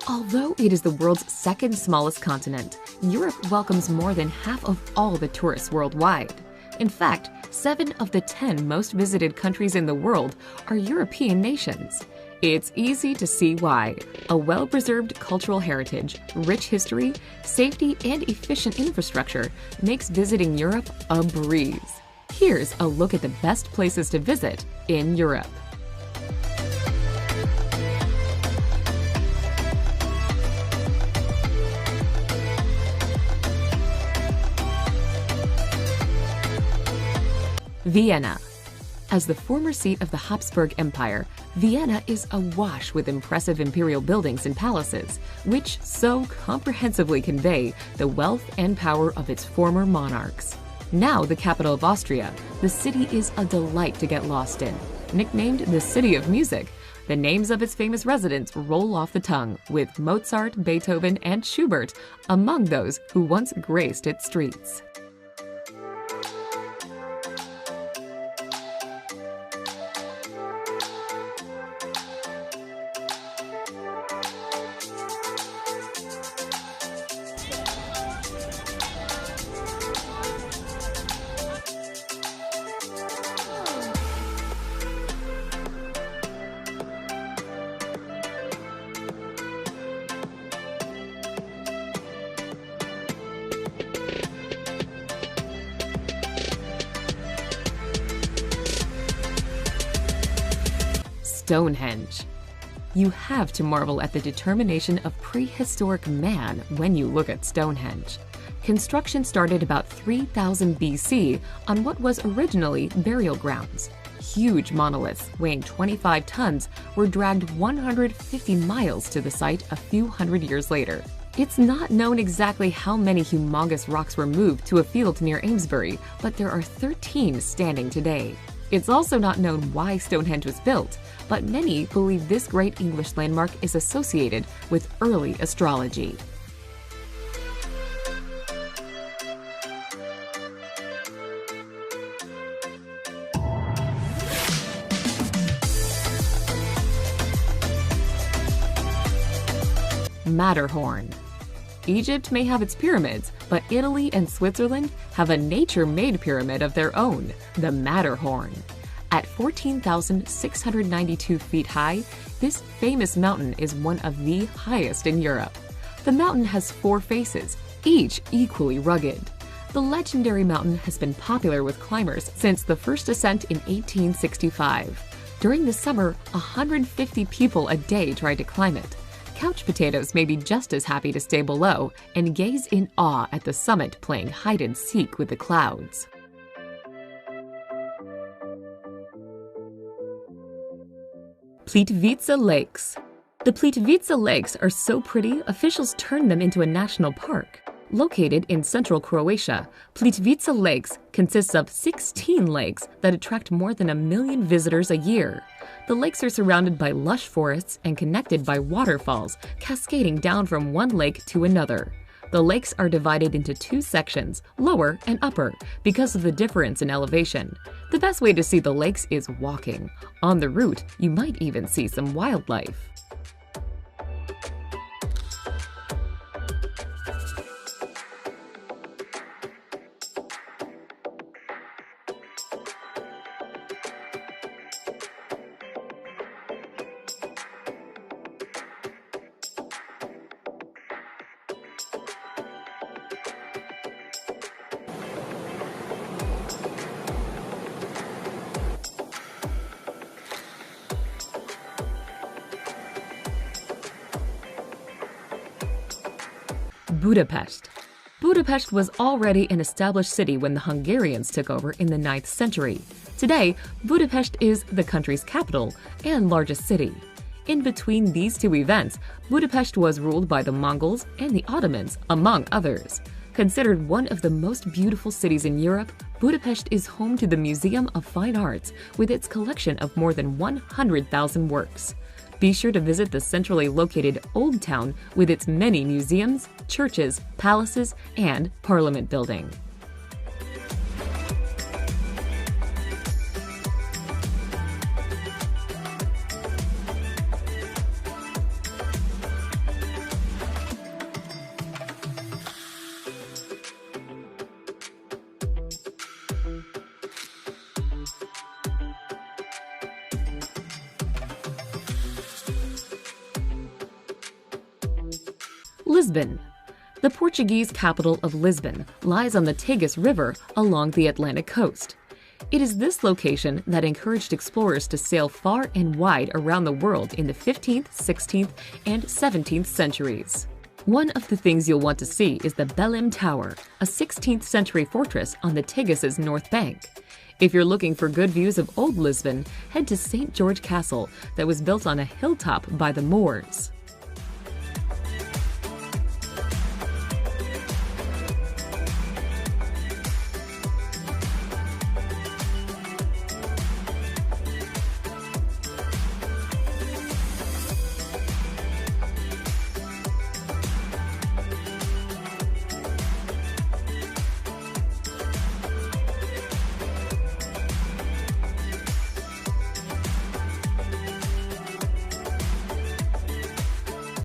Although it is the world's second smallest continent, Europe welcomes more than half of all the tourists worldwide. In fact, 7 of the 10 most visited countries in the world are European nations. It's easy to see why. A well-preserved cultural heritage, rich history, safety, and efficient infrastructure makes visiting Europe a breeze. Here's a look at the best places to visit in Europe. Vienna. As the former seat of the Habsburg Empire, Vienna is awash with impressive imperial buildings and palaces, which so comprehensively convey the wealth and power of its former monarchs. Now the capital of Austria, the city is a delight to get lost in. Nicknamed the City of Music, the names of its famous residents roll off the tongue, with Mozart, Beethoven, and Schubert among those who once graced its streets. Stonehenge. You have to marvel at the determination of prehistoric man when you look at Stonehenge. Construction started about 3000 BC on what was originally burial grounds. Huge monoliths weighing 25 tons were dragged 150 miles to the site a few hundred years later. It's not known exactly how many humongous rocks were moved to a field near Amesbury, but there are 13 standing today. It's also not known why Stonehenge was built, but many believe this great English landmark is associated with early astrology. Matterhorn. Egypt may have its pyramids, but Italy and Switzerland have a nature-made pyramid of their own, the Matterhorn. At 14,692 feet high, this famous mountain is one of the highest in Europe. The mountain has 4 faces, each equally rugged. The legendary mountain has been popular with climbers since the first ascent in 1865. During the summer, 150 people a day try to climb it. Couch potatoes may be just as happy to stay below and gaze in awe at the summit playing hide-and-seek with the clouds. Plitvice Lakes. The Plitvice Lakes are so pretty, officials turned them into a national park. Located in central Croatia, Plitvice Lakes consists of 16 lakes that attract more than 1 million visitors a year. The lakes are surrounded by lush forests and connected by waterfalls cascading down from one lake to another. The lakes are divided into 2 sections, lower and upper, because of the difference in elevation. The best way to see the lakes is walking. On the route, you might even see some wildlife. Budapest. Budapest was already an established city when the Hungarians took over in the 9th century. Today, Budapest is the country's capital and largest city. In between these 2 events, Budapest was ruled by the Mongols and the Ottomans, among others. Considered one of the most beautiful cities in Europe, Budapest is home to the Museum of Fine Arts with its collection of more than 100,000 works. Be sure to visit the centrally located Old Town with its many museums, churches, palaces, and parliament building. Lisbon. The Portuguese capital of Lisbon lies on the Tagus River along the Atlantic coast. It is this location that encouraged explorers to sail far and wide around the world in the 15th, 16th, and 17th centuries. One of the things you'll want to see is the Belém Tower, a 16th century fortress on the Tagus's north bank. If you're looking for good views of Old Lisbon, head to St. George Castle that was built on a hilltop by the Moors.